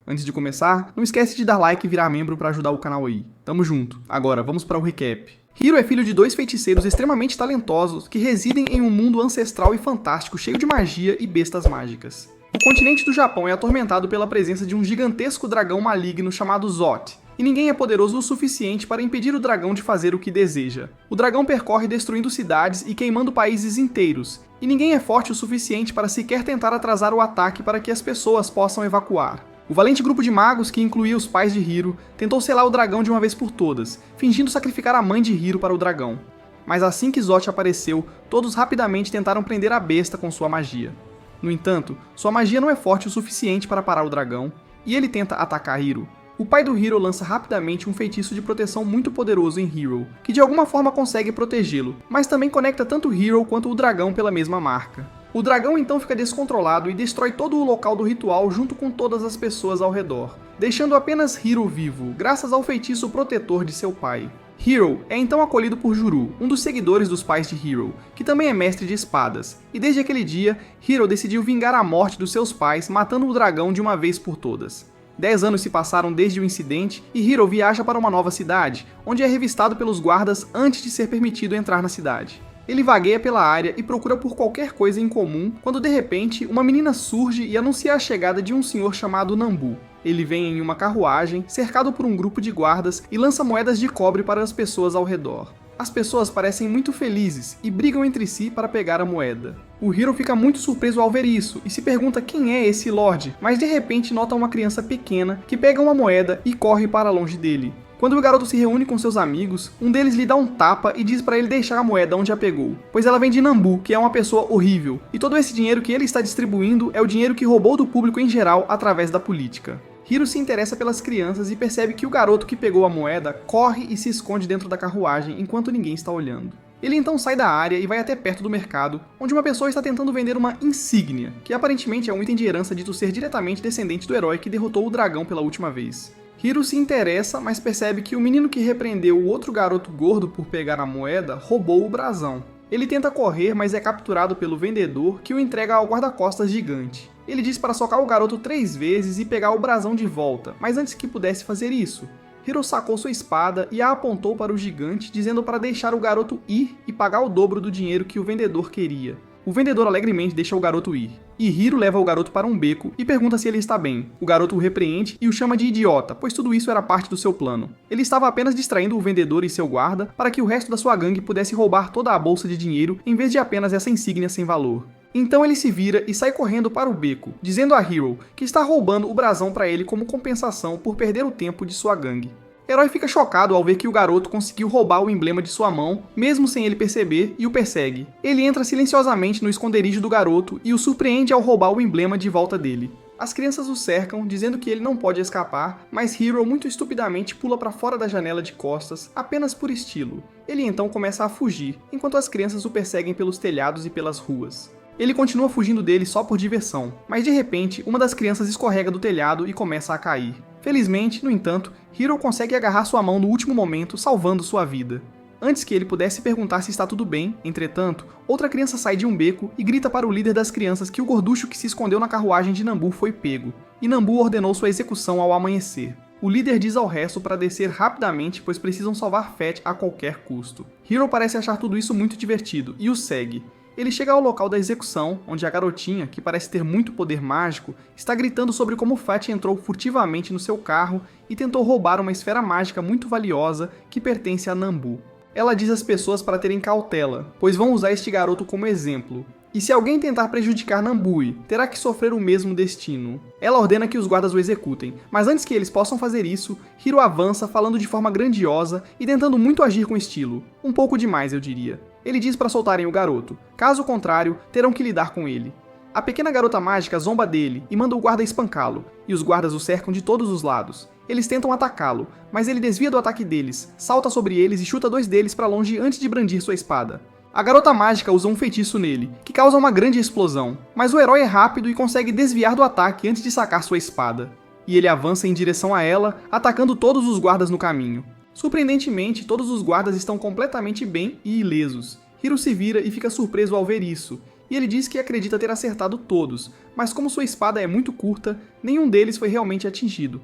Antes de começar, não esquece de dar like e virar membro para ajudar o canal aí. Tamo junto. Agora, vamos para o recap. Hiro é filho de dois feiticeiros extremamente talentosos que residem em um mundo ancestral e fantástico cheio de magia e bestas mágicas. O continente do Japão é atormentado pela presença de um gigantesco dragão maligno chamado Zot, e ninguém é poderoso o suficiente para impedir o dragão de fazer o que deseja. O dragão percorre destruindo cidades e queimando países inteiros, e ninguém é forte o suficiente para sequer tentar atrasar o ataque para que as pessoas possam evacuar. O valente grupo de magos, que incluía os pais de Hiro, tentou selar o dragão de uma vez por todas, fingindo sacrificar a mãe de Hiro para o dragão. Mas assim que Zot apareceu, todos rapidamente tentaram prender a besta com sua magia. No entanto, sua magia não é forte o suficiente para parar o dragão, e ele tenta atacar Hiro. O pai do Hiro lança rapidamente um feitiço de proteção muito poderoso em Hiro, que de alguma forma consegue protegê-lo, mas também conecta tanto Hiro quanto o dragão pela mesma marca. O dragão então fica descontrolado e destrói todo o local do ritual junto com todas as pessoas ao redor, deixando apenas Hiro vivo, graças ao feitiço protetor de seu pai. Hiro é então acolhido por Juru, um dos seguidores dos pais de Hiro, que também é mestre de espadas, e desde aquele dia, Hiro decidiu vingar a morte dos seus pais matando o dragão de uma vez por todas. 10 anos se passaram desde o incidente e Hiro viaja para uma nova cidade, onde é revistado pelos guardas antes de ser permitido entrar na cidade. Ele vagueia pela área e procura por qualquer coisa em comum, quando de repente uma menina surge e anuncia a chegada de um senhor chamado Nambu. Ele vem em uma carruagem, cercado por um grupo de guardas e lança moedas de cobre para as pessoas ao redor. As pessoas parecem muito felizes e brigam entre si para pegar a moeda. O Hiro fica muito surpreso ao ver isso e se pergunta quem é esse Lorde, mas de repente nota uma criança pequena que pega uma moeda e corre para longe dele. Quando o garoto se reúne com seus amigos, um deles lhe dá um tapa e diz para ele deixar a moeda onde a pegou, pois ela vem de Nambu, que é uma pessoa horrível, e todo esse dinheiro que ele está distribuindo é o dinheiro que roubou do público em geral através da política. Hiro se interessa pelas crianças e percebe que o garoto que pegou a moeda corre e se esconde dentro da carruagem enquanto ninguém está olhando. Ele então sai da área e vai até perto do mercado, onde uma pessoa está tentando vender uma insígnia, que aparentemente é um item de herança dito ser diretamente descendente do herói que derrotou o dragão pela última vez. Hiro se interessa, mas percebe que o menino que repreendeu o outro garoto gordo por pegar a moeda roubou o brasão. Ele tenta correr, mas é capturado pelo vendedor, que o entrega ao guarda-costas gigante. Ele diz para socar o garoto 3 vezes e pegar o brasão de volta, mas antes que pudesse fazer isso, Hiro sacou sua espada e a apontou para o gigante, dizendo para deixar o garoto ir e pagar o dobro do dinheiro que o vendedor queria. O vendedor alegremente deixa o garoto ir, e Hiro leva o garoto para um beco e pergunta se ele está bem. O garoto o repreende e o chama de idiota, pois tudo isso era parte do seu plano. Ele estava apenas distraindo o vendedor e seu guarda para que o resto da sua gangue pudesse roubar toda a bolsa de dinheiro em vez de apenas essa insígnia sem valor. Então ele se vira e sai correndo para o beco, dizendo a Hiro que está roubando o brasão para ele como compensação por perder o tempo de sua gangue. Herói fica chocado ao ver que o garoto conseguiu roubar o emblema de sua mão, mesmo sem ele perceber, e o persegue. Ele entra silenciosamente no esconderijo do garoto e o surpreende ao roubar o emblema de volta dele. As crianças o cercam, dizendo que ele não pode escapar, mas Hiro muito estupidamente pula para fora da janela de costas, apenas por estilo. Ele então começa a fugir, enquanto as crianças o perseguem pelos telhados e pelas ruas. Ele continua fugindo dele só por diversão, mas de repente, uma das crianças escorrega do telhado e começa a cair. Felizmente, no entanto, Hiro consegue agarrar sua mão no último momento, salvando sua vida. Antes que ele pudesse perguntar se está tudo bem, entretanto, outra criança sai de um beco e grita para o líder das crianças que o gorducho que se escondeu na carruagem de Nambu foi pego, e Nambu ordenou sua execução ao amanhecer. O líder diz ao resto para descer rapidamente, pois precisam salvar Fat a qualquer custo. Hiro parece achar tudo isso muito divertido, e o segue. Ele chega ao local da execução, onde a garotinha, que parece ter muito poder mágico, está gritando sobre como Fat entrou furtivamente no seu carro e tentou roubar uma esfera mágica muito valiosa que pertence a Nambu. Ela diz às pessoas para terem cautela, pois vão usar este garoto como exemplo. E se alguém tentar prejudicar Nambui, terá que sofrer o mesmo destino. Ela ordena que os guardas o executem, mas antes que eles possam fazer isso, Hiro avança falando de forma grandiosa e tentando muito agir com estilo. Um pouco demais, eu diria. Ele diz para soltarem o garoto, caso contrário, terão que lidar com ele. A pequena garota mágica zomba dele e manda o guarda espancá-lo, e os guardas o cercam de todos os lados. Eles tentam atacá-lo, mas ele desvia do ataque deles, salta sobre eles e chuta 2 deles para longe antes de brandir sua espada. A garota mágica usa um feitiço nele, que causa uma grande explosão, mas o herói é rápido e consegue desviar do ataque antes de sacar sua espada. E ele avança em direção a ela, atacando todos os guardas no caminho. Surpreendentemente, todos os guardas estão completamente bem e ilesos. Hiro se vira e fica surpreso ao ver isso, e ele diz que acredita ter acertado todos, mas como sua espada é muito curta, nenhum deles foi realmente atingido.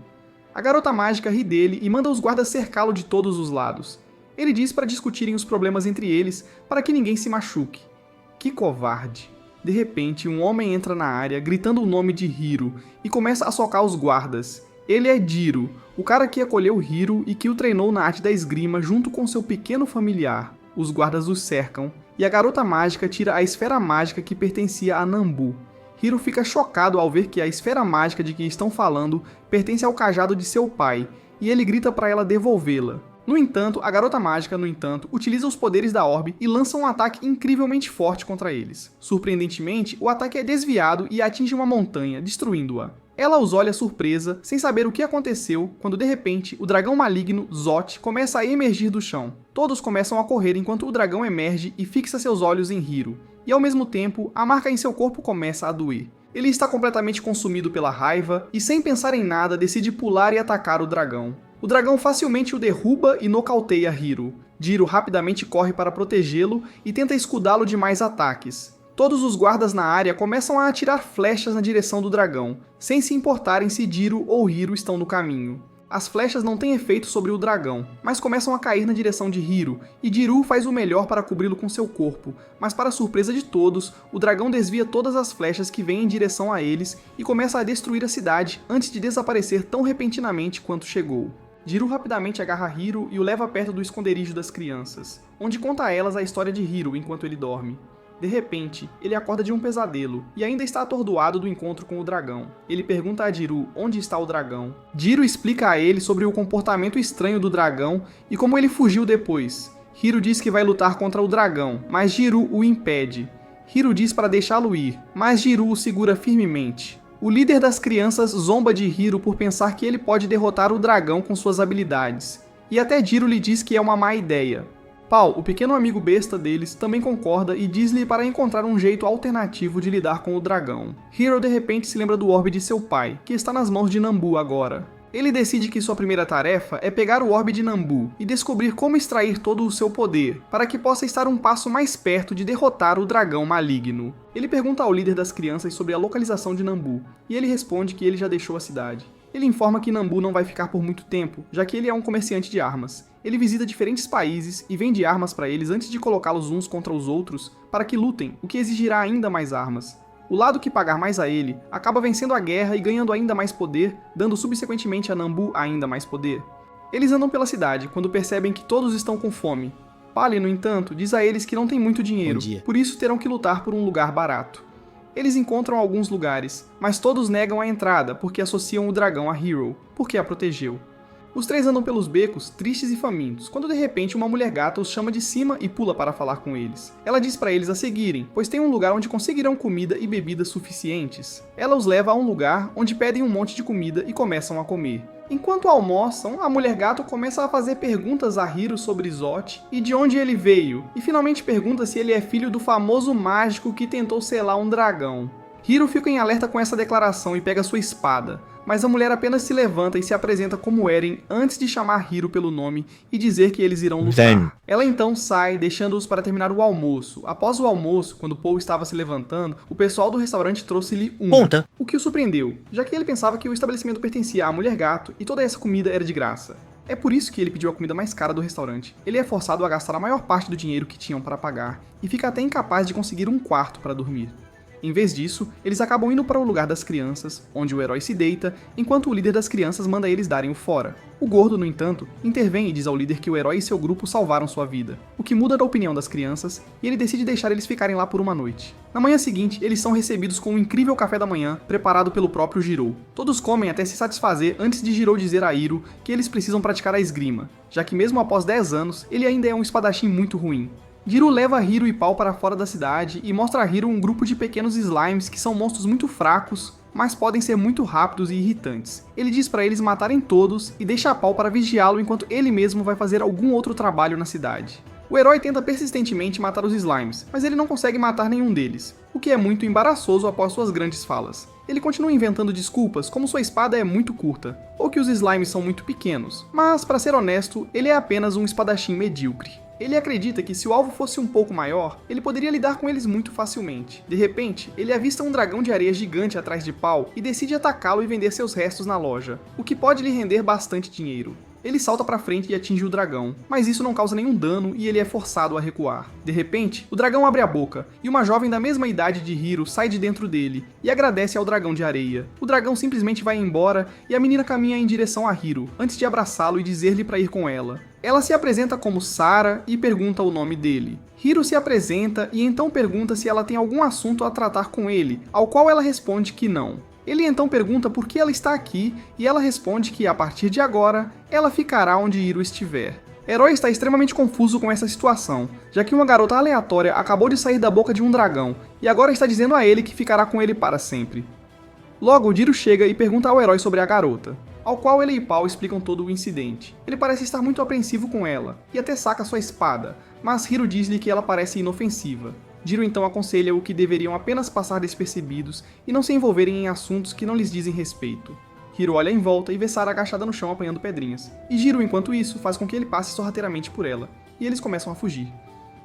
A garota mágica ri dele e manda os guardas cercá-lo de todos os lados. Ele diz para discutirem os problemas entre eles, para que ninguém se machuque. Que covarde! De repente, um homem entra na área, gritando o nome de Hiro, e começa a socar os guardas. Ele é Jiro, o cara que acolheu Hiro e que o treinou na arte da esgrima junto com seu pequeno familiar. Os guardas o cercam, e a garota mágica tira a esfera mágica que pertencia a Nambu. Hiro fica chocado ao ver que a esfera mágica de que estão falando pertence ao cajado de seu pai, e ele grita para ela devolvê-la. No entanto, a garota mágica, utiliza os poderes da orbe e lança um ataque incrivelmente forte contra eles. Surpreendentemente, o ataque é desviado e atinge uma montanha, destruindo-a. Ela os olha surpresa, sem saber o que aconteceu, quando de repente o dragão maligno, Zot, começa a emergir do chão. Todos começam a correr enquanto o dragão emerge e fixa seus olhos em Hiro. E ao mesmo tempo, a marca em seu corpo começa a doer. Ele está completamente consumido pela raiva e, sem pensar em nada, decide pular e atacar o dragão. O dragão facilmente o derruba e nocauteia Hiro. Jiro rapidamente corre para protegê-lo e tenta escudá-lo de mais ataques. Todos os guardas na área começam a atirar flechas na direção do dragão, sem se importarem se Jiro ou Hiro estão no caminho. As flechas não têm efeito sobre o dragão, mas começam a cair na direção de Hiro, e Jiro faz o melhor para cobri-lo com seu corpo, mas para surpresa de todos, o dragão desvia todas as flechas que vêm em direção a eles e começa a destruir a cidade antes de desaparecer tão repentinamente quanto chegou. Jiro rapidamente agarra Hiro e o leva perto do esconderijo das crianças, onde conta a elas a história de Hiro enquanto ele dorme. De repente, ele acorda de um pesadelo e ainda está atordoado do encontro com o dragão. Ele pergunta a Jiro onde está o dragão. Jiro explica a ele sobre o comportamento estranho do dragão e como ele fugiu depois. Hiro diz que vai lutar contra o dragão, mas Jiro o impede. Hiro diz para deixá-lo ir, mas Jiro o segura firmemente. O líder das crianças zomba de Hiro por pensar que ele pode derrotar o dragão com suas habilidades, e até Jiro lhe diz que é uma má ideia. Paul, o pequeno amigo besta deles, também concorda e diz-lhe para encontrar um jeito alternativo de lidar com o dragão. Hiro de repente se lembra do orbe de seu pai, que está nas mãos de Nambu agora. Ele decide que sua primeira tarefa é pegar o orbe de Nambu e descobrir como extrair todo o seu poder, para que possa estar um passo mais perto de derrotar o dragão maligno. Ele pergunta ao líder das crianças sobre a localização de Nambu, e ele responde que ele já deixou a cidade. Ele informa que Nambu não vai ficar por muito tempo, já que ele é um comerciante de armas. Ele visita diferentes países e vende armas para eles antes de colocá-los uns contra os outros para que lutem, o que exigirá ainda mais armas. O lado que pagar mais a ele acaba vencendo a guerra e ganhando ainda mais poder, dando subsequentemente a Nambu ainda mais poder. Eles andam pela cidade quando percebem que todos estão com fome. Pali, no entanto, diz a eles que não tem muito dinheiro, por isso terão que lutar por um lugar barato. Eles encontram alguns lugares, mas todos negam a entrada porque associam o dragão a Hiro, porque a protegeu. Os três andam pelos becos, tristes e famintos, quando de repente uma mulher gata os chama de cima e pula para falar com eles. Ela diz para eles a seguirem, pois tem um lugar onde conseguirão comida e bebidas suficientes. Ela os leva a um lugar onde pedem um monte de comida e começam a comer. Enquanto almoçam, a mulher gato começa a fazer perguntas a Hiro sobre Zot e de onde ele veio, e finalmente pergunta se ele é filho do famoso mágico que tentou selar um dragão. Hiro fica em alerta com essa declaração e pega sua espada, mas a mulher apenas se levanta e se apresenta como Eren antes de chamar Hiro pelo nome e dizer que eles irão lutar. Ela então sai, deixando-os para terminar o almoço. Após o almoço, quando Paul estava se levantando, o pessoal do restaurante trouxe-lhe o que o surpreendeu, já que ele pensava que o estabelecimento pertencia à mulher gato e toda essa comida era de graça. É por isso que ele pediu a comida mais cara do restaurante. Ele é forçado a gastar a maior parte do dinheiro que tinham para pagar, e fica até incapaz de conseguir um quarto para dormir. Em vez disso, eles acabam indo para o lugar das crianças, onde o herói se deita, enquanto o líder das crianças manda eles darem o fora. O gordo, no entanto, intervém e diz ao líder que o herói e seu grupo salvaram sua vida, o que muda da opinião das crianças, e ele decide deixar eles ficarem lá por uma noite. Na manhã seguinte, eles são recebidos com um incrível café da manhã, preparado pelo próprio Jirou. Todos comem até se satisfazer antes de Jirou dizer a Hiro que eles precisam praticar a esgrima, já que mesmo após 10 anos, ele ainda é um espadachim muito ruim. Jiro leva Hiro e Paul para fora da cidade e mostra a Hiro um grupo de pequenos slimes que são monstros muito fracos, mas podem ser muito rápidos e irritantes. Ele diz para eles matarem todos e deixa a Paul para vigiá-lo enquanto ele mesmo vai fazer algum outro trabalho na cidade. O herói tenta persistentemente matar os slimes, mas ele não consegue matar nenhum deles, o que é muito embaraçoso após suas grandes falas. Ele continua inventando desculpas como sua espada é muito curta, ou que os slimes são muito pequenos, mas, para ser honesto, ele é apenas um espadachim medíocre. Ele acredita que se o alvo fosse um pouco maior, ele poderia lidar com eles muito facilmente. De repente, ele avista um dragão de areia gigante atrás de Paul e decide atacá-lo e vender seus restos na loja, o que pode lhe render bastante dinheiro. Ele salta pra frente e atinge o dragão, mas isso não causa nenhum dano e ele é forçado a recuar. De repente, o dragão abre a boca, e uma jovem da mesma idade de Hiro sai de dentro dele, e agradece ao dragão de areia. O dragão simplesmente vai embora, e a menina caminha em direção a Hiro, antes de abraçá-lo e dizer-lhe pra ir com ela. Ela se apresenta como Sara e pergunta o nome dele. Hiro se apresenta e então pergunta se ela tem algum assunto a tratar com ele, ao qual ela responde que não. Ele então pergunta por que ela está aqui e ela responde que, a partir de agora, ela ficará onde Hiro estiver. Herói está extremamente confuso com essa situação, já que uma garota aleatória acabou de sair da boca de um dragão e agora está dizendo a ele que ficará com ele para sempre. Logo, Hiro chega e pergunta ao herói sobre a garota, ao qual ele e Paul explicam todo o incidente. Ele parece estar muito apreensivo com ela e até saca sua espada, mas Hiro diz-lhe que ela parece inofensiva. Hiro então aconselha o que deveriam apenas passar despercebidos e não se envolverem em assuntos que não lhes dizem respeito. Hiro olha em volta e vê Sara agachada no chão apanhando pedrinhas, e Hiro, enquanto isso, faz com que ele passe sorrateiramente por ela, e eles começam a fugir.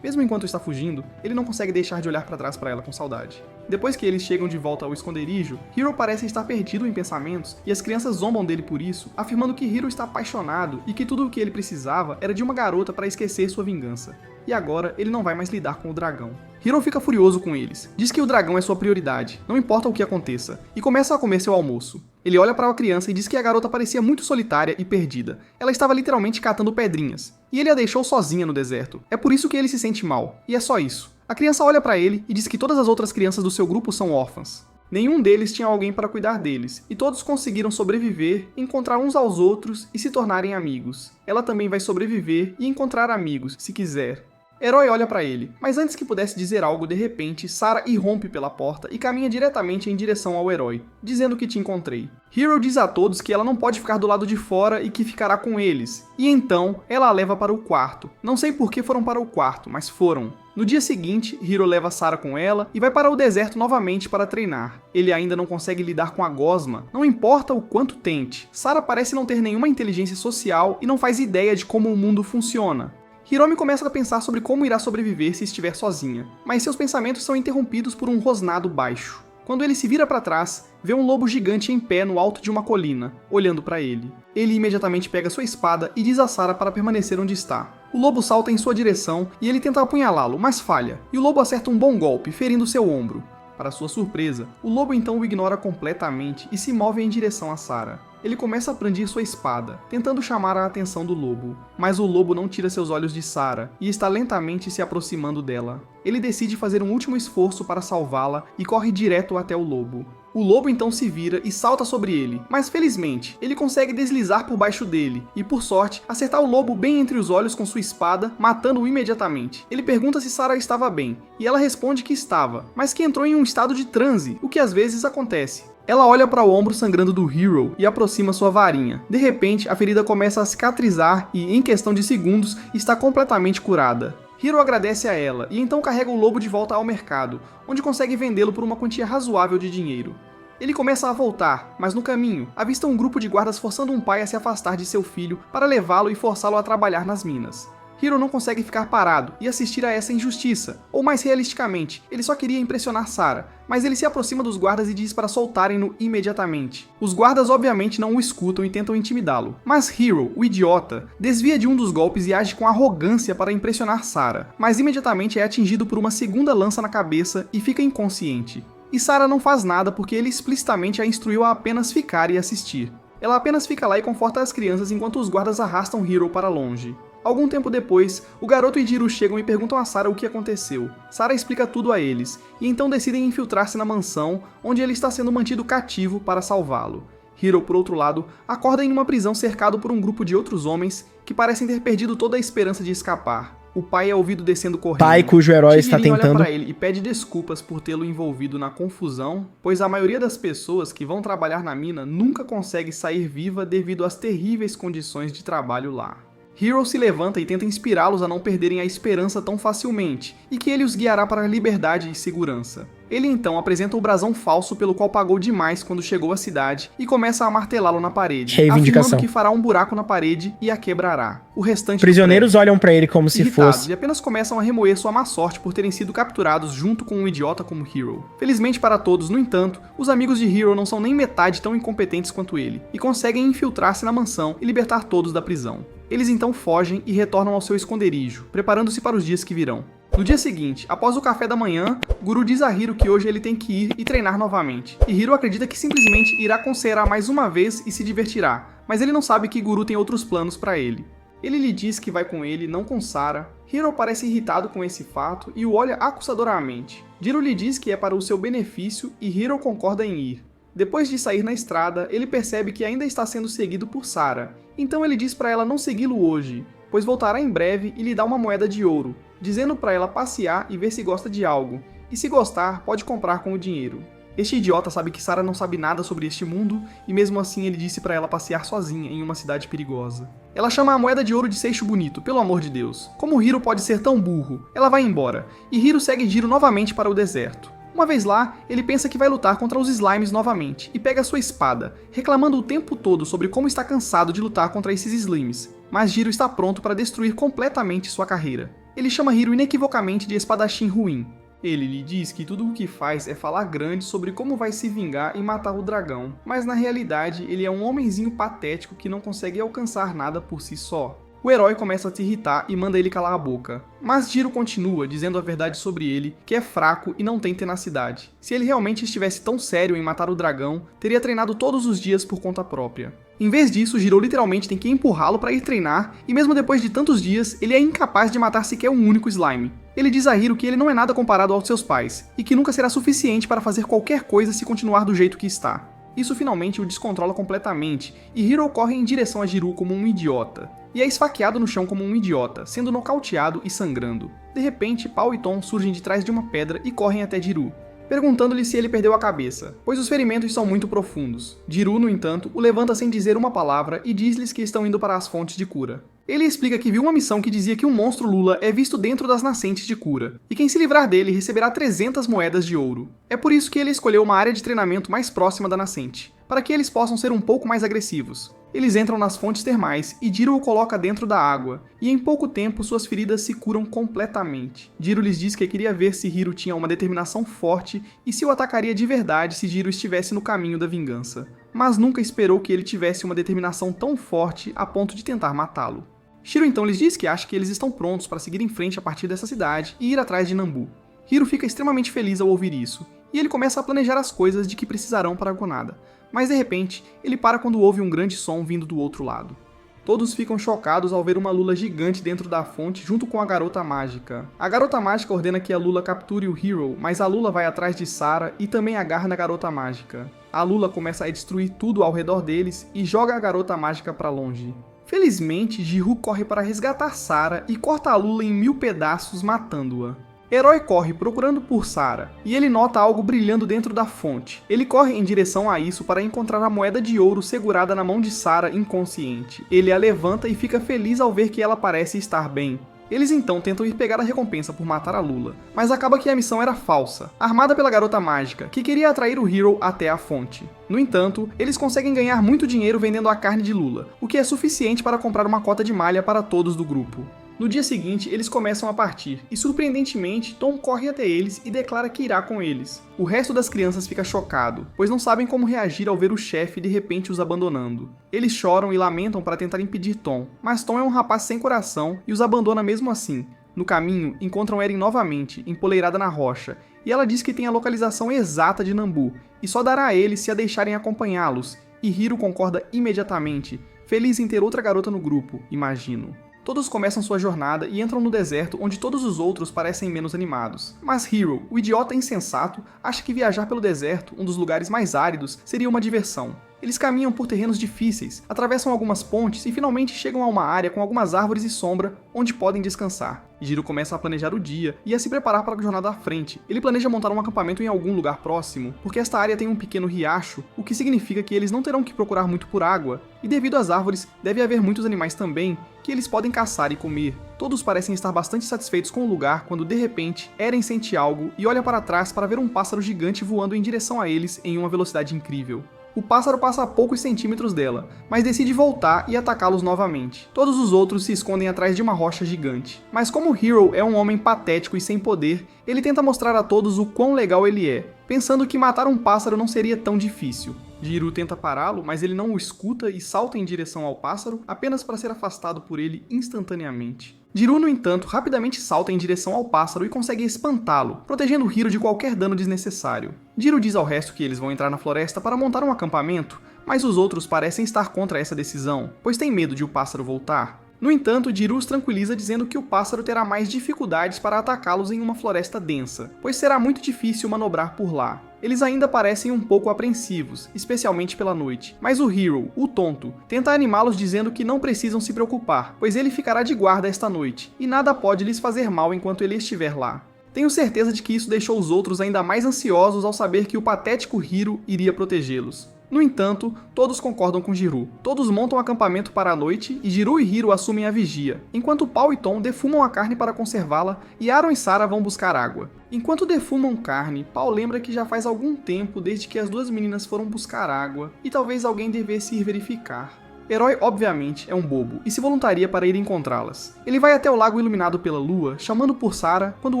Mesmo enquanto está fugindo, ele não consegue deixar de olhar para trás para ela com saudade. Depois que eles chegam de volta ao esconderijo, Hiro parece estar perdido em pensamentos e as crianças zombam dele por isso, afirmando que Hiro está apaixonado e que tudo o que ele precisava era de uma garota para esquecer sua vingança. E agora ele não vai mais lidar com o dragão. Hiro fica furioso com eles, diz que o dragão é sua prioridade, não importa o que aconteça, e começa a comer seu almoço. Ele olha para a criança e diz que a garota parecia muito solitária e perdida. Ela estava literalmente catando pedrinhas, e ele a deixou sozinha no deserto. É por isso que ele se sente mal, e é só isso. A criança olha para ele e diz que todas as outras crianças do seu grupo são órfãs. Nenhum deles tinha alguém para cuidar deles, e todos conseguiram sobreviver, encontrar uns aos outros e se tornarem amigos. Ela também vai sobreviver e encontrar amigos, se quiser. Herói olha pra ele, mas antes que pudesse dizer algo, de repente, Sara irrompe pela porta e caminha diretamente em direção ao herói, dizendo que te encontrei. Hiro diz a todos que ela não pode ficar do lado de fora e que ficará com eles, e então ela a leva para o quarto. Não sei por que foram para o quarto, mas foram. No dia seguinte, Hiro leva Sara com ela e vai para o deserto novamente para treinar. Ele ainda não consegue lidar com a gosma, não importa o quanto tente. Sara parece não ter nenhuma inteligência social e não faz ideia de como o mundo funciona. Hiromi começa a pensar sobre como irá sobreviver se estiver sozinha, mas seus pensamentos são interrompidos por um rosnado baixo. Quando ele se vira para trás, vê um lobo gigante em pé no alto de uma colina, olhando para ele. Ele imediatamente pega sua espada e diz a Sara para permanecer onde está. O lobo salta em sua direção e ele tenta apunhalá-lo, mas falha, e o lobo acerta um bom golpe, ferindo seu ombro. Para sua surpresa, o lobo então o ignora completamente e se move em direção a Sara. Ele começa a brandir sua espada, tentando chamar a atenção do lobo, mas o lobo não tira seus olhos de Sara e está lentamente se aproximando dela. Ele decide fazer um último esforço para salvá-la e corre direto até o lobo. O lobo então se vira e salta sobre ele, mas felizmente, ele consegue deslizar por baixo dele e, por sorte, acertar o lobo bem entre os olhos com sua espada, matando-o imediatamente. Ele pergunta se Sara estava bem, e ela responde que estava, mas que entrou em um estado de transe, o que às vezes acontece. Ela olha para o ombro sangrando do Hiro e aproxima sua varinha. De repente, a ferida começa a cicatrizar e, em questão de segundos, está completamente curada. Hiro agradece a ela e então carrega o lobo de volta ao mercado, onde consegue vendê-lo por uma quantia razoável de dinheiro. Ele começa a voltar, mas no caminho, avista um grupo de guardas forçando um pai a se afastar de seu filho para levá-lo e forçá-lo a trabalhar nas minas. Hiro não consegue ficar parado e assistir a essa injustiça, ou mais realisticamente, ele só queria impressionar Sara, mas ele se aproxima dos guardas e diz para soltarem-no imediatamente. Os guardas obviamente não o escutam e tentam intimidá-lo, mas Hiro, o idiota, desvia de um dos golpes e age com arrogância para impressionar Sara, mas imediatamente é atingido por uma segunda lança na cabeça e fica inconsciente. E Sara não faz nada porque ele explicitamente a instruiu a apenas ficar e assistir. Ela apenas fica lá e conforta as crianças enquanto os guardas arrastam Hiro para longe. Algum tempo depois, o garoto e Hiro chegam e perguntam a Sara o que aconteceu. Sara explica tudo a eles, e então decidem infiltrar-se na mansão, onde ele está sendo mantido cativo para salvá-lo. Hiro, por outro lado, acorda em uma prisão cercado por um grupo de outros homens que parecem ter perdido toda a esperança de escapar. O pai é ouvido descendo correndo. Pai cujo herói está tentando... olha para ele e pede desculpas por tê-lo envolvido na confusão, pois a maioria das pessoas que vão trabalhar na mina nunca consegue sair viva devido às terríveis condições de trabalho lá. Hiro se levanta e tenta inspirá-los a não perderem a esperança tão facilmente, e que ele os guiará para a liberdade e segurança. Ele então apresenta o brasão falso pelo qual pagou demais quando chegou à cidade e começa a martelá-lo na parede, Reivindicação. afirmando que fará um buraco na parede e a quebrará. O restante Prisioneiros olham pra ele como se irritados fosse... e apenas começam a remoer sua má sorte por terem sido capturados junto com um idiota como Hiro. Felizmente para todos, no entanto, os amigos de Hiro não são nem metade tão incompetentes quanto ele, e conseguem infiltrar-se na mansão e libertar todos da prisão. Eles então fogem e retornam ao seu esconderijo, preparando-se para os dias que virão. No dia seguinte, após o café da manhã, Guru diz a Hiro que hoje ele tem que ir e treinar novamente, e Hiro acredita que simplesmente irá com Sera mais uma vez e se divertirá, mas ele não sabe que Guru tem outros planos para ele. Ele lhe diz que vai com ele, não com Sara. Hiro parece irritado com esse fato e o olha acusadoramente. Jiro lhe diz que é para o seu benefício e Hiro concorda em ir. Depois de sair na estrada, ele percebe que ainda está sendo seguido por Sara, então ele diz para ela não segui-lo hoje, pois voltará em breve e lhe dá uma moeda de ouro, dizendo para ela passear e ver se gosta de algo, e se gostar, pode comprar com o dinheiro. Este idiota sabe que Sara não sabe nada sobre este mundo, e mesmo assim ele disse para ela passear sozinha em uma cidade perigosa. Ela chama a moeda de ouro de seixo bonito, pelo amor de Deus. Como Hiro pode ser tão burro? Ela vai embora, e Hiro segue Jiro novamente para o deserto. Uma vez lá, ele pensa que vai lutar contra os slimes novamente, e pega sua espada, reclamando o tempo todo sobre como está cansado de lutar contra esses slimes. Mas Jiro está pronto para destruir completamente sua carreira. Ele chama Hiro inequivocamente de espadachim ruim. Ele lhe diz que tudo o que faz é falar grande sobre como vai se vingar e matar o dragão, mas na realidade ele é um homenzinho patético que não consegue alcançar nada por si só. O herói começa a se irritar e manda ele calar a boca, mas Jiro continua dizendo a verdade sobre ele, que é fraco e não tem tenacidade. Se ele realmente estivesse tão sério em matar o dragão, teria treinado todos os dias por conta própria. Em vez disso, Jiro literalmente tem que empurrá-lo para ir treinar, e mesmo depois de tantos dias, ele é incapaz de matar sequer um único slime. Ele diz a Hiro que ele não é nada comparado aos seus pais, e que nunca será suficiente para fazer qualquer coisa se continuar do jeito que está. Isso finalmente o descontrola completamente, e Hiro corre em direção a Jiro como um idiota. E é esfaqueado no chão como um idiota, sendo nocauteado e sangrando. De repente, Paul e Tom surgem de trás de uma pedra e correm até Jiro, perguntando-lhe se ele perdeu a cabeça, pois os ferimentos são muito profundos. Jiro, no entanto, o levanta sem dizer uma palavra e diz-lhes que estão indo para as fontes de cura. Ele explica que viu uma missão que dizia que um monstro Lula é visto dentro das nascentes de cura, e quem se livrar dele receberá 300 moedas de ouro. É por isso que ele escolheu uma área de treinamento mais próxima da nascente, para que eles possam ser um pouco mais agressivos. Eles entram nas fontes termais e Jiro o coloca dentro da água, e em pouco tempo suas feridas se curam completamente. Jiro lhes diz que queria ver se Hiro tinha uma determinação forte e se o atacaria de verdade se Jiro estivesse no caminho da vingança, mas nunca esperou que ele tivesse uma determinação tão forte a ponto de tentar matá-lo. Shiro então lhes diz que acha que eles estão prontos para seguir em frente a partir dessa cidade e ir atrás de Nambu. Hiro fica extremamente feliz ao ouvir isso, e ele começa a planejar as coisas de que precisarão para a Gonada. Mas de repente, ele para quando ouve um grande som vindo do outro lado. Todos ficam chocados ao ver uma Lula gigante dentro da fonte junto com a Garota Mágica. A Garota Mágica ordena que a Lula capture o Hiro, mas a Lula vai atrás de Sara e também agarra na Garota Mágica. A Lula começa a destruir tudo ao redor deles e joga a Garota Mágica para longe. Felizmente, Jiro corre para resgatar Sara e corta a Lula em 1000 pedaços, matando-a. Herói corre procurando por Sara, e ele nota algo brilhando dentro da fonte. Ele corre em direção a isso para encontrar a moeda de ouro segurada na mão de Sara inconsciente. Ele a levanta e fica feliz ao ver que ela parece estar bem. Eles então tentam ir pegar a recompensa por matar a Lula, mas acaba que a missão era falsa, armada pela Garota Mágica, que queria atrair o Hiro até a fonte. No entanto, eles conseguem ganhar muito dinheiro vendendo a carne de Lula, o que é suficiente para comprar uma cota de malha para todos do grupo. No dia seguinte, eles começam a partir, e surpreendentemente, Tom corre até eles e declara que irá com eles. O resto das crianças fica chocado, pois não sabem como reagir ao ver o chefe de repente os abandonando. Eles choram e lamentam para tentar impedir Tom, mas Tom é um rapaz sem coração e os abandona mesmo assim. No caminho, encontram Eren novamente, empoleirada na rocha, e ela diz que tem a localização exata de Nambu, e só dará a eles se a deixarem acompanhá-los, e Hiro concorda imediatamente, feliz em ter outra garota no grupo, imagino. Todos começam sua jornada e entram no deserto onde todos os outros parecem menos animados. Mas Hiro, o idiota insensato, acha que viajar pelo deserto, um dos lugares mais áridos, seria uma diversão. Eles caminham por terrenos difíceis, atravessam algumas pontes e finalmente chegam a uma área com algumas árvores e sombra onde podem descansar. Jiro começa a planejar o dia e a se preparar para a jornada à frente. Ele planeja montar um acampamento em algum lugar próximo, porque esta área tem um pequeno riacho, o que significa que eles não terão que procurar muito por água, e devido às árvores, deve haver muitos animais também, que eles podem caçar e comer. Todos parecem estar bastante satisfeitos com o lugar quando, de repente, Eren sente algo e olha para trás para ver um pássaro gigante voando em direção a eles em uma velocidade incrível. O pássaro passa a poucos centímetros dela, mas decide voltar e atacá-los novamente. Todos os outros se escondem atrás de uma rocha gigante. Mas como Hiro é um homem patético e sem poder, ele tenta mostrar a todos o quão legal ele é, pensando que matar um pássaro não seria tão difícil. Jiro tenta pará-lo, mas ele não o escuta e salta em direção ao pássaro, apenas para ser afastado por ele instantaneamente. Jiro, no entanto, rapidamente salta em direção ao pássaro e consegue espantá-lo, protegendo Hiro de qualquer dano desnecessário. Jiro diz ao resto que eles vão entrar na floresta para montar um acampamento, mas os outros parecem estar contra essa decisão, pois têm medo de o pássaro voltar. No entanto, Jiro os tranquiliza dizendo que o pássaro terá mais dificuldades para atacá-los em uma floresta densa, pois será muito difícil manobrar por lá. Eles ainda parecem um pouco apreensivos, especialmente pela noite, mas o Hiro, o tonto, tenta animá-los dizendo que não precisam se preocupar, pois ele ficará de guarda esta noite, e nada pode lhes fazer mal enquanto ele estiver lá. Tenho certeza de que isso deixou os outros ainda mais ansiosos ao saber que o patético Hiro iria protegê-los. No entanto, todos concordam com Jiro. Todos montam um acampamento para a noite e Jiro e Hiro assumem a vigia, enquanto Paul e Tom defumam a carne para conservá-la e Aaron e Sarah vão buscar água. Enquanto defumam carne, Paul lembra que já faz algum tempo desde que as duas meninas foram buscar água e talvez alguém devesse ir verificar. Herói, obviamente, é um bobo e se voluntaria para ir encontrá-las. Ele vai até o lago iluminado pela lua, chamando por Sarah quando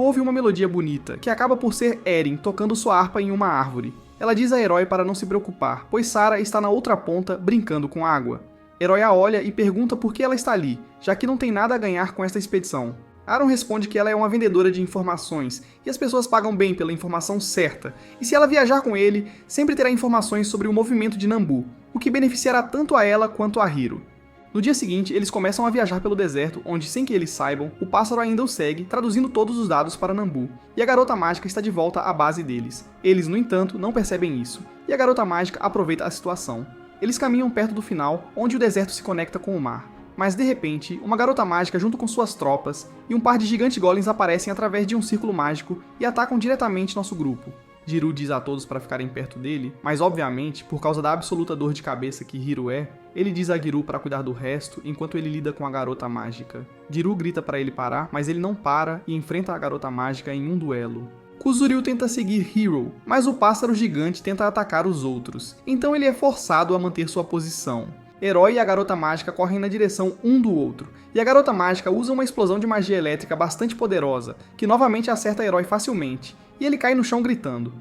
ouve uma melodia bonita, que acaba por ser Eren tocando sua harpa em uma árvore. Ela diz a Herói para não se preocupar, pois Sarah está na outra ponta, brincando com água. Herói a olha e pergunta por que ela está ali, já que não tem nada a ganhar com esta expedição. Aaron responde que ela é uma vendedora de informações, e as pessoas pagam bem pela informação certa, e se ela viajar com ele, sempre terá informações sobre o movimento de Nambu, o que beneficiará tanto a ela quanto a Hiro. No dia seguinte, eles começam a viajar pelo deserto, onde, sem que eles saibam, o pássaro ainda o segue, traduzindo todos os dados para Nambu, e a garota mágica está de volta à base deles. Eles, no entanto, não percebem isso, e a garota mágica aproveita a situação. Eles caminham perto do final, onde o deserto se conecta com o mar. Mas, de repente, uma garota mágica junto com suas tropas, e um par de gigantes golems aparecem através de um círculo mágico e atacam diretamente nosso grupo. Jiro diz a todos para ficarem perto dele, mas obviamente, por causa da absoluta dor de cabeça que Hiro é, ele diz a Giru para cuidar do resto enquanto ele lida com a garota mágica. Giru grita para ele parar, mas ele não para e enfrenta a garota mágica em um duelo. Kuzuryu tenta seguir Hiro, mas o pássaro gigante tenta atacar os outros, então ele é forçado a manter sua posição. Herói e a garota mágica correm na direção um do outro, e a garota mágica usa uma explosão de magia elétrica bastante poderosa, que novamente acerta Herói facilmente, e ele cai no chão gritando.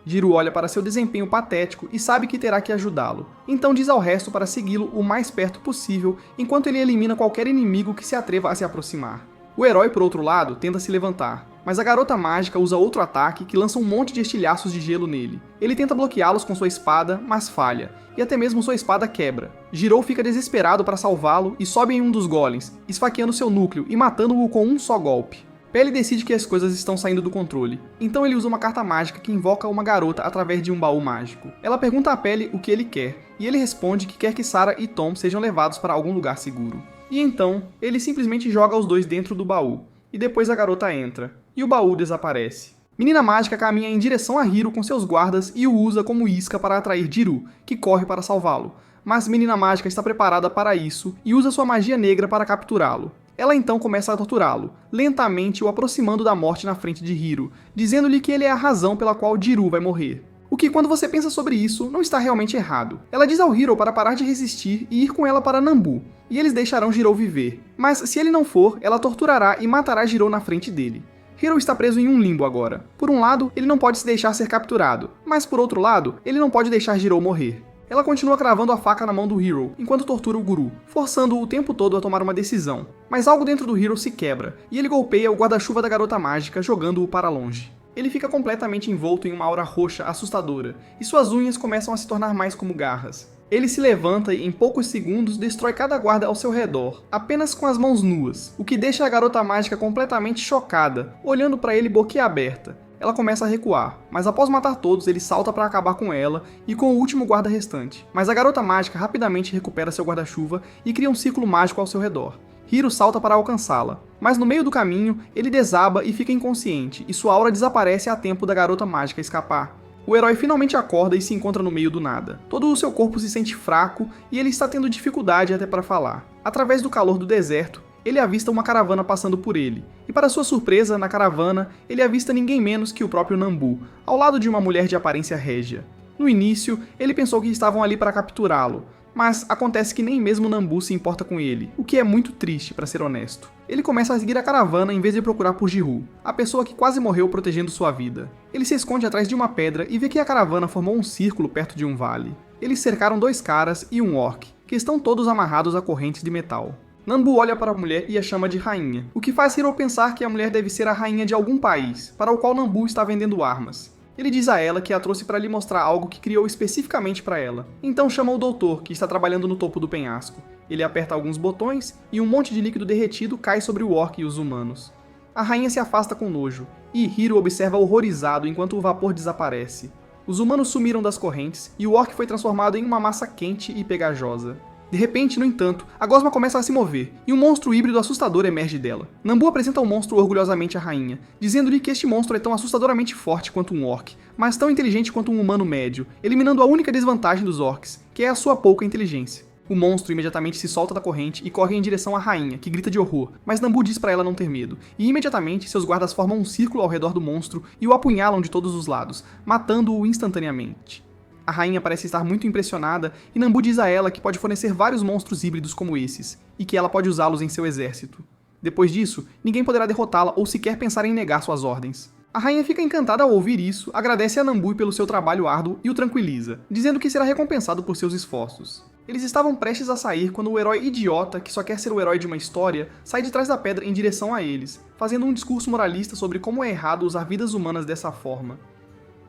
Jiro olha para seu desempenho patético e sabe que terá que ajudá-lo, então diz ao resto para segui-lo o mais perto possível enquanto ele elimina qualquer inimigo que se atreva a se aproximar. O herói, por outro lado, tenta se levantar, mas a garota mágica usa outro ataque que lança um monte de estilhaços de gelo nele. Ele tenta bloqueá-los com sua espada, mas falha, e até mesmo sua espada quebra. Jiro fica desesperado para salvá-lo e sobe em um dos golems, esfaqueando seu núcleo e matando-o com um só golpe. Pele decide que as coisas estão saindo do controle, então ele usa uma carta mágica que invoca uma garota através de um baú mágico. Ela pergunta a Pele o que ele quer, e ele responde que quer que Sarah e Tom sejam levados para algum lugar seguro. E então, ele simplesmente joga os dois dentro do baú, e depois a garota entra, e o baú desaparece. Menina Mágica caminha em direção a Hiro com seus guardas e o usa como isca para atrair Jiro, que corre para salvá-lo. Mas Menina Mágica está preparada para isso e usa sua magia negra para capturá-lo. Ela então começa a torturá-lo, lentamente o aproximando da morte na frente de Hiro, dizendo-lhe que ele é a razão pela qual Jiro vai morrer. O que, quando você pensa sobre isso, não está realmente errado. Ela diz ao Hiro para parar de resistir e ir com ela para Nambu, e eles deixarão Jiro viver. Mas se ele não for, ela torturará e matará Jiro na frente dele. Hiro está preso em um limbo agora. Por um lado, ele não pode se deixar ser capturado, mas por outro lado, ele não pode deixar Jiro morrer. Ela continua cravando a faca na mão do Hiro, enquanto tortura o guru, forçando-o o tempo todo a tomar uma decisão. Mas algo dentro do Hiro se quebra, e ele golpeia o guarda-chuva da garota mágica, jogando-o para longe. Ele fica completamente envolto em uma aura roxa assustadora, e suas unhas começam a se tornar mais como garras. Ele se levanta e, em poucos segundos, destrói cada guarda ao seu redor, apenas com as mãos nuas, o que deixa a garota mágica completamente chocada, olhando para ele boquiaberta. Ela começa a recuar, mas após matar todos, ele salta para acabar com ela e com o último guarda restante. Mas a garota mágica rapidamente recupera seu guarda-chuva e cria um círculo mágico ao seu redor. Hiro salta para alcançá-la, mas no meio do caminho, ele desaba e fica inconsciente, e sua aura desaparece a tempo da garota mágica escapar. O herói finalmente acorda e se encontra no meio do nada. Todo o seu corpo se sente fraco e ele está tendo dificuldade até para falar. Através do calor do deserto, ele avista uma caravana passando por ele, e para sua surpresa, na caravana, ele avista ninguém menos que o próprio Nambu, ao lado de uma mulher de aparência régia. No início, ele pensou que estavam ali para capturá-lo, mas acontece que nem mesmo Nambu se importa com ele, o que é muito triste, para ser honesto. Ele começa a seguir a caravana em vez de procurar por Jiru, a pessoa que quase morreu protegendo sua vida. Ele se esconde atrás de uma pedra e vê que a caravana formou um círculo perto de um vale. Eles cercaram 2 caras e um orc, que estão todos amarrados a correntes de metal. Nambu olha para a mulher e a chama de rainha, o que faz Hiro pensar que a mulher deve ser a rainha de algum país, para o qual Nambu está vendendo armas. Ele diz a ela que a trouxe para lhe mostrar algo que criou especificamente para ela. Então chama o doutor, que está trabalhando no topo do penhasco. Ele aperta alguns botões e um monte de líquido derretido cai sobre o orc e os humanos. A rainha se afasta com nojo, e Hiro observa horrorizado enquanto o vapor desaparece. Os humanos sumiram das correntes e o orc foi transformado em uma massa quente e pegajosa. De repente, no entanto, a gosma começa a se mover, e um monstro híbrido assustador emerge dela. Nambu apresenta o monstro orgulhosamente à rainha, dizendo-lhe que este monstro é tão assustadoramente forte quanto um orc, mas tão inteligente quanto um humano médio, eliminando a única desvantagem dos orcs, que é a sua pouca inteligência. O monstro imediatamente se solta da corrente e corre em direção à rainha, que grita de horror, mas Nambu diz para ela não ter medo, e imediatamente seus guardas formam um círculo ao redor do monstro e o apunhalam de todos os lados, matando-o instantaneamente. A rainha parece estar muito impressionada e Nambu diz a ela que pode fornecer vários monstros híbridos como esses, e que ela pode usá-los em seu exército. Depois disso, ninguém poderá derrotá-la ou sequer pensar em negar suas ordens. A rainha fica encantada ao ouvir isso, agradece a Nambu pelo seu trabalho árduo e o tranquiliza, dizendo que será recompensado por seus esforços. Eles estavam prestes a sair quando o herói idiota, que só quer ser o herói de uma história, sai de trás da pedra em direção a eles, fazendo um discurso moralista sobre como é errado usar vidas humanas dessa forma.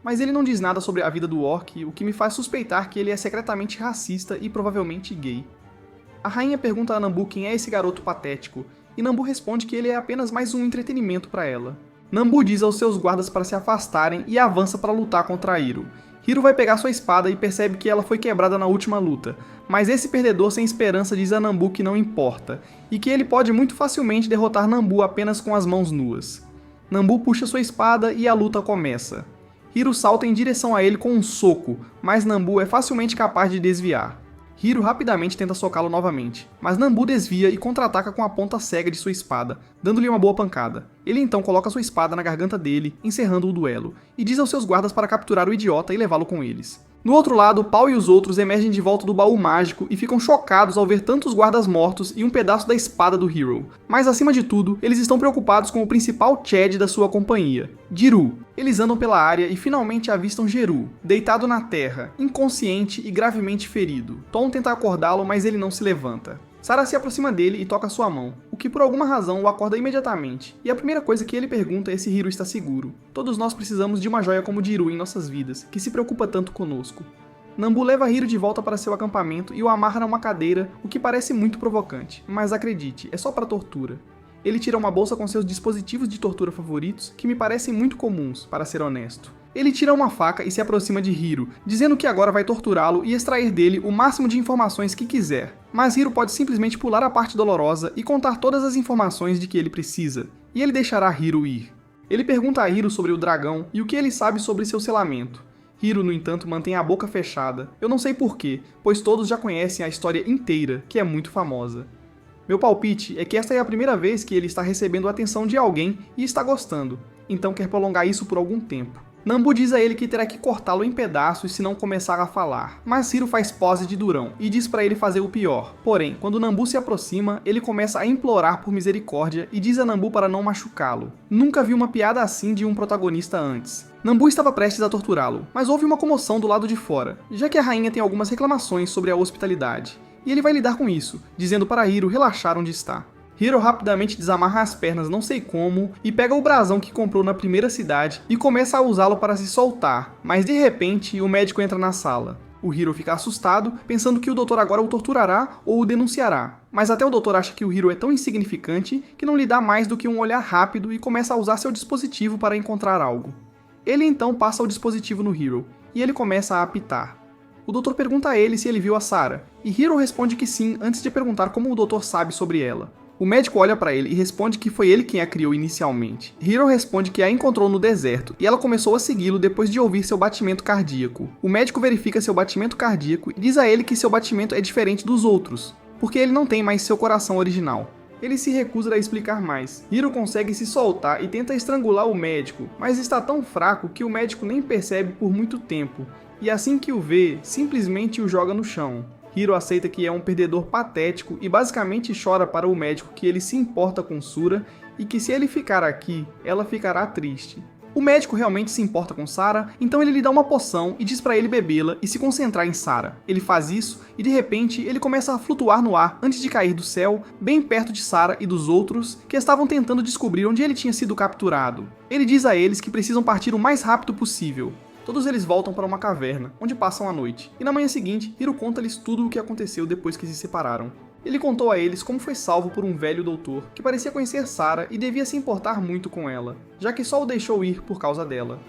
Mas ele não diz nada sobre a vida do orc, o que me faz suspeitar que ele é secretamente racista e provavelmente gay. A rainha pergunta a Nambu quem é esse garoto patético, e Nambu responde que ele é apenas mais um entretenimento para ela. Nambu diz aos seus guardas para se afastarem e avança para lutar contra Hiro. Hiro vai pegar sua espada e percebe que ela foi quebrada na última luta, mas esse perdedor sem esperança diz a Nambu que não importa, e que ele pode muito facilmente derrotar Nambu apenas com as mãos nuas. Nambu puxa sua espada e a luta começa. Hiro salta em direção a ele com um soco, mas Nambu é facilmente capaz de desviar. Hiro rapidamente tenta socá-lo novamente, mas Nambu desvia e contra-ataca com a ponta cega de sua espada, dando-lhe uma boa pancada. Ele então coloca sua espada na garganta dele, encerrando o duelo, e diz aos seus guardas para capturar o idiota e levá-lo com eles. No outro lado, Paul e os outros emergem de volta do baú mágico e ficam chocados ao ver tantos guardas mortos e um pedaço da espada do Hiro. Mas acima de tudo, eles estão preocupados com o principal Chad da sua companhia, Jiru. Eles andam pela área e finalmente avistam Jiru, deitado na terra, inconsciente e gravemente ferido. Tom tenta acordá-lo, mas ele não se levanta. Sarah se aproxima dele e toca sua mão, o que por alguma razão o acorda imediatamente, e a primeira coisa que ele pergunta é se Hiro está seguro. Todos nós precisamos de uma joia como Jiru em nossas vidas, que se preocupa tanto conosco. Nambu leva Hiro de volta para seu acampamento e o amarra numa cadeira, o que parece muito provocante, mas acredite, é só para tortura. Ele tira uma bolsa com seus dispositivos de tortura favoritos, que me parecem muito comuns, para ser honesto. Ele tira uma faca e se aproxima de Hiro, dizendo que agora vai torturá-lo e extrair dele o máximo de informações que quiser. Mas Hiro pode simplesmente pular a parte dolorosa e contar todas as informações de que ele precisa, e ele deixará Hiro ir. Ele pergunta a Hiro sobre o dragão e o que ele sabe sobre seu selamento. Hiro, no entanto, mantém a boca fechada. Eu não sei porquê, pois todos já conhecem a história inteira, que é muito famosa. Meu palpite é que esta é a primeira vez que ele está recebendo a atenção de alguém e está gostando, então quer prolongar isso por algum tempo. Nambu diz a ele que terá que cortá-lo em pedaços se não começar a falar, mas Hiro faz pose de durão e diz para ele fazer o pior. Porém, quando Nambu se aproxima, ele começa a implorar por misericórdia e diz a Nambu para não machucá-lo. Nunca vi uma piada assim de um protagonista antes. Nambu estava prestes a torturá-lo, mas houve uma comoção do lado de fora, já que a rainha tem algumas reclamações sobre a hospitalidade. E ele vai lidar com isso, dizendo para Hiro relaxar onde está. Hiro rapidamente desamarra as pernas não sei como e pega o brasão que comprou na primeira cidade e começa a usá-lo para se soltar, mas de repente o médico entra na sala. O Hiro fica assustado, pensando que o doutor agora o torturará ou o denunciará, mas até o doutor acha que o Hiro é tão insignificante que não lhe dá mais do que um olhar rápido e começa a usar seu dispositivo para encontrar algo. Ele então passa o dispositivo no Hiro, e ele começa a apitar. O doutor pergunta a ele se ele viu a Sarah, e Hiro responde que sim antes de perguntar como o doutor sabe sobre ela. O médico olha para ele e responde que foi ele quem a criou inicialmente. Hiro responde que a encontrou no deserto e ela começou a segui-lo depois de ouvir seu batimento cardíaco. O médico verifica seu batimento cardíaco e diz a ele que seu batimento é diferente dos outros, porque ele não tem mais seu coração original. Ele se recusa a explicar mais. Hiro consegue se soltar e tenta estrangular o médico, mas está tão fraco que o médico nem percebe por muito tempo, e assim que o vê, simplesmente o joga no chão. Hiro aceita que é um perdedor patético e basicamente chora para o médico que ele se importa com Sura e que se ele ficar aqui, ela ficará triste. O médico realmente se importa com Sara, então ele lhe dá uma poção e diz para ele bebê-la e se concentrar em Sara. Ele faz isso e de repente ele começa a flutuar no ar antes de cair do céu, bem perto de Sara e dos outros que estavam tentando descobrir onde ele tinha sido capturado. Ele diz a eles que precisam partir o mais rápido possível. Todos eles voltam para uma caverna, onde passam a noite, e na manhã seguinte, Hiro conta-lhes tudo o que aconteceu depois que se separaram. Ele contou a eles como foi salvo por um velho doutor, que parecia conhecer Sara e devia se importar muito com ela, já que só o deixou ir por causa dela.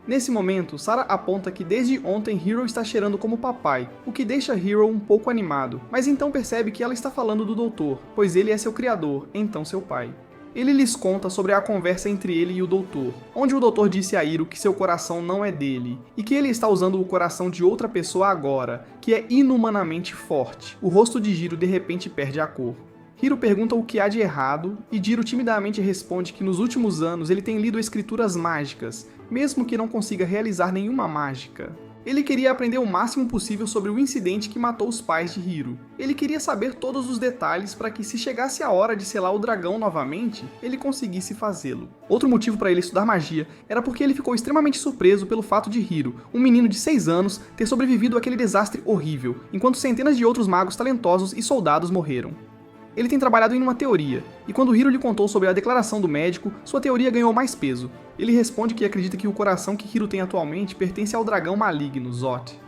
Nesse momento, Sara aponta que desde ontem Hiro está cheirando como papai, o que deixa Hiro um pouco animado, mas então percebe que ela está falando do doutor, pois ele é seu criador, então seu pai. Ele lhes conta sobre a conversa entre ele e o doutor, onde o doutor disse a Hiro que seu coração não é dele, e que ele está usando o coração de outra pessoa agora, que é inumanamente forte. O rosto de Hiro de repente perde a cor. Hiro pergunta o que há de errado, e Hiro timidamente responde que nos últimos anos ele tem lido escrituras mágicas, mesmo que não consiga realizar nenhuma mágica. Ele queria aprender o máximo possível sobre o incidente que matou os pais de Hiro. Ele queria saber todos os detalhes para que, se chegasse a hora de selar o dragão novamente, ele conseguisse fazê-lo. Outro motivo para ele estudar magia era porque ele ficou extremamente surpreso pelo fato de Hiro, um menino de 6 anos, ter sobrevivido àquele desastre horrível, enquanto centenas de outros magos talentosos e soldados morreram. Ele tem trabalhado em uma teoria, e quando Hiro lhe contou sobre a declaração do médico, sua teoria ganhou mais peso. Ele responde que acredita que o coração que Hiro tem atualmente pertence ao dragão maligno, Zot.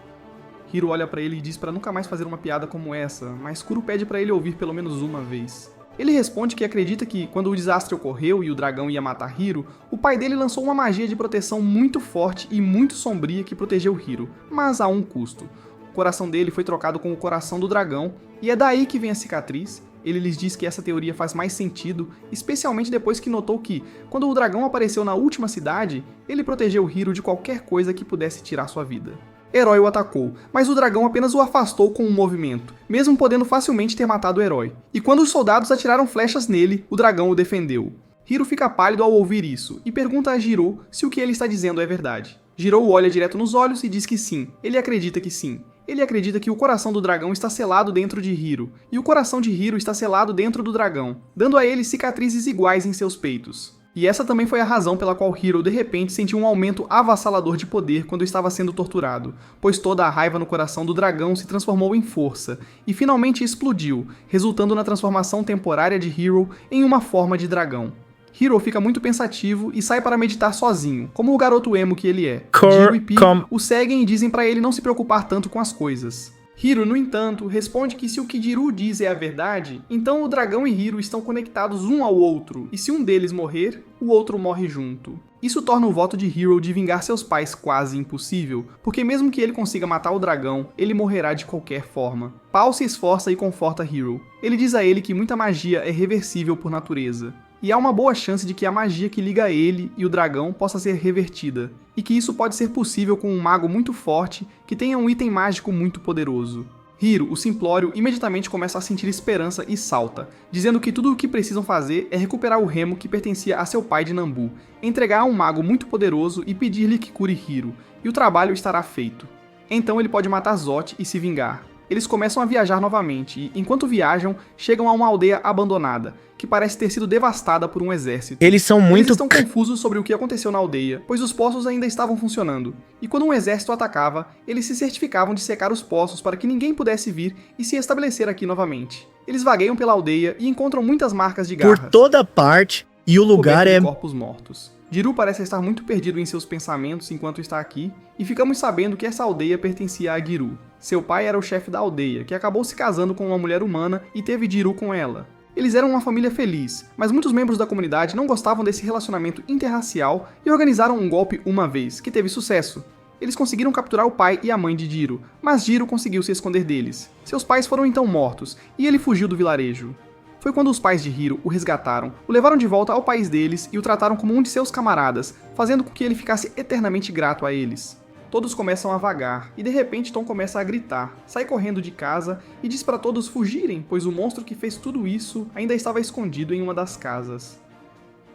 Hiro olha pra ele e diz para nunca mais fazer uma piada como essa, mas Kuro pede para ele ouvir pelo menos uma vez. Ele responde que acredita que, quando o desastre ocorreu e o dragão ia matar Hiro, o pai dele lançou uma magia de proteção muito forte e muito sombria que protegeu Hiro, mas a um custo. O coração dele foi trocado com o coração do dragão, e é daí que vem a cicatriz. Ele lhes diz que essa teoria faz mais sentido, especialmente depois que notou que, quando o dragão apareceu na última cidade, ele protegeu Hiro de qualquer coisa que pudesse tirar sua vida. Herói o atacou, mas o dragão apenas o afastou com um movimento, mesmo podendo facilmente ter matado o herói. E quando os soldados atiraram flechas nele, o dragão o defendeu. Hiro fica pálido ao ouvir isso, e pergunta a Jiro se o que ele está dizendo é verdade. Jiro o olha direto nos olhos e diz que sim, ele acredita que sim. Ele acredita que o coração do dragão está selado dentro de Hiro, e o coração de Hiro está selado dentro do dragão, dando a ele cicatrizes iguais em seus peitos. E essa também foi a razão pela qual Hiro de repente sentiu um aumento avassalador de poder quando estava sendo torturado, pois toda a raiva no coração do dragão se transformou em força, e finalmente explodiu, resultando na transformação temporária de Hiro em uma forma de dragão. Hiro fica muito pensativo e sai para meditar sozinho, como o garoto emo que ele é. Jiro e Pi o seguem e dizem para ele não se preocupar tanto com as coisas. Hiro, no entanto, responde que se o que Jiro diz é a verdade, então o dragão e Hiro estão conectados um ao outro, e se um deles morrer, o outro morre junto. Isso torna o voto de Hiro de vingar seus pais quase impossível, porque mesmo que ele consiga matar o dragão, ele morrerá de qualquer forma. Paul se esforça e conforta Hiro. Ele diz a ele que muita magia é reversível por natureza, e há uma boa chance de que a magia que liga ele e o dragão possa ser revertida, e que isso pode ser possível com um mago muito forte que tenha um item mágico muito poderoso. Hiro, o simplório, imediatamente começa a sentir esperança e salta, dizendo que tudo o que precisam fazer é recuperar o remo que pertencia a seu pai de Nambu, entregar a um mago muito poderoso e pedir-lhe que cure Hiro, e o trabalho estará feito. Então ele pode matar Zot e se vingar. Eles começam a viajar novamente e, enquanto viajam, chegam a uma aldeia abandonada, que parece ter sido devastada por um exército. Eles estão confusos sobre o que aconteceu na aldeia, pois os poços ainda estavam funcionando. E quando um exército atacava, eles se certificavam de secar os poços para que ninguém pudesse vir e se estabelecer aqui novamente. Eles vagueiam pela aldeia e encontram muitas marcas de garras por toda parte, e o lugar é... corpos mortos. Jiro parece estar muito perdido em seus pensamentos enquanto está aqui, e ficamos sabendo que essa aldeia pertencia a Giru. Seu pai era o chefe da aldeia, que acabou se casando com uma mulher humana e teve Jiro com ela. Eles eram uma família feliz, mas muitos membros da comunidade não gostavam desse relacionamento interracial e organizaram um golpe uma vez, que teve sucesso. Eles conseguiram capturar o pai e a mãe de Jiro, mas Jiro conseguiu se esconder deles. Seus pais foram então mortos, e ele fugiu do vilarejo. Foi quando os pais de Hiro o resgataram, o levaram de volta ao país deles e o trataram como um de seus camaradas, fazendo com que ele ficasse eternamente grato a eles. Todos começam a vagar, e de repente Tom começa a gritar, sai correndo de casa e diz para todos fugirem, pois o monstro que fez tudo isso ainda estava escondido em uma das casas.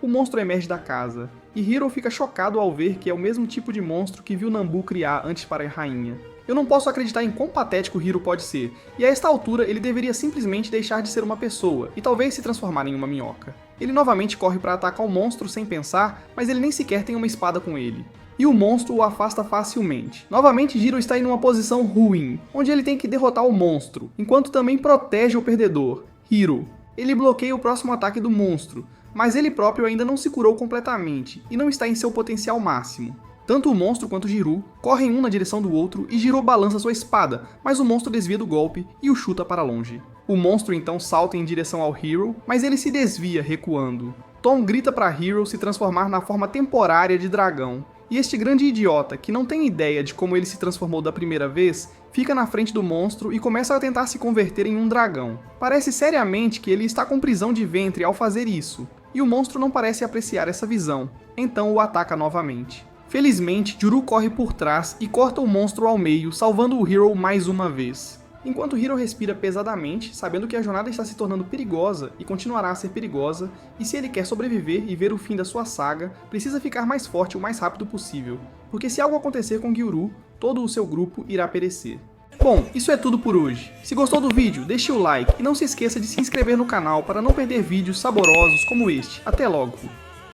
O monstro emerge da casa, e Hiro fica chocado ao ver que é o mesmo tipo de monstro que viu Nambu criar antes para a rainha. Eu não posso acreditar em quão patético Hiro pode ser, e a esta altura ele deveria simplesmente deixar de ser uma pessoa, e talvez se transformar em uma minhoca. Ele novamente corre para atacar o monstro sem pensar, mas ele nem sequer tem uma espada com ele. E o monstro o afasta facilmente. Novamente Hiro está em uma posição ruim, onde ele tem que derrotar o monstro, enquanto também protege o perdedor, Hiro. Ele bloqueia o próximo ataque do monstro, mas ele próprio ainda não se curou completamente, e não está em seu potencial máximo. Tanto o monstro quanto Jiru correm um na direção do outro e Jiro balança sua espada, mas o monstro desvia do golpe e o chuta para longe. O monstro então salta em direção ao Hiro, mas ele se desvia recuando. Tom grita para Hiro se transformar na forma temporária de dragão, e este grande idiota, que não tem ideia de como ele se transformou da primeira vez, fica na frente do monstro e começa a tentar se converter em um dragão. Parece seriamente que ele está com prisão de ventre ao fazer isso, e o monstro não parece apreciar essa visão, então o ataca novamente. Felizmente, Juru corre por trás e corta o monstro ao meio, salvando o Hiro mais uma vez. Enquanto Hiro respira pesadamente, sabendo que a jornada está se tornando perigosa e continuará a ser perigosa, e se ele quer sobreviver e ver o fim da sua saga, precisa ficar mais forte o mais rápido possível, porque se algo acontecer com Gyuru, todo o seu grupo irá perecer. Bom, isso é tudo por hoje. Se gostou do vídeo, deixe o like e não se esqueça de se inscrever no canal para não perder vídeos saborosos como este. Até logo!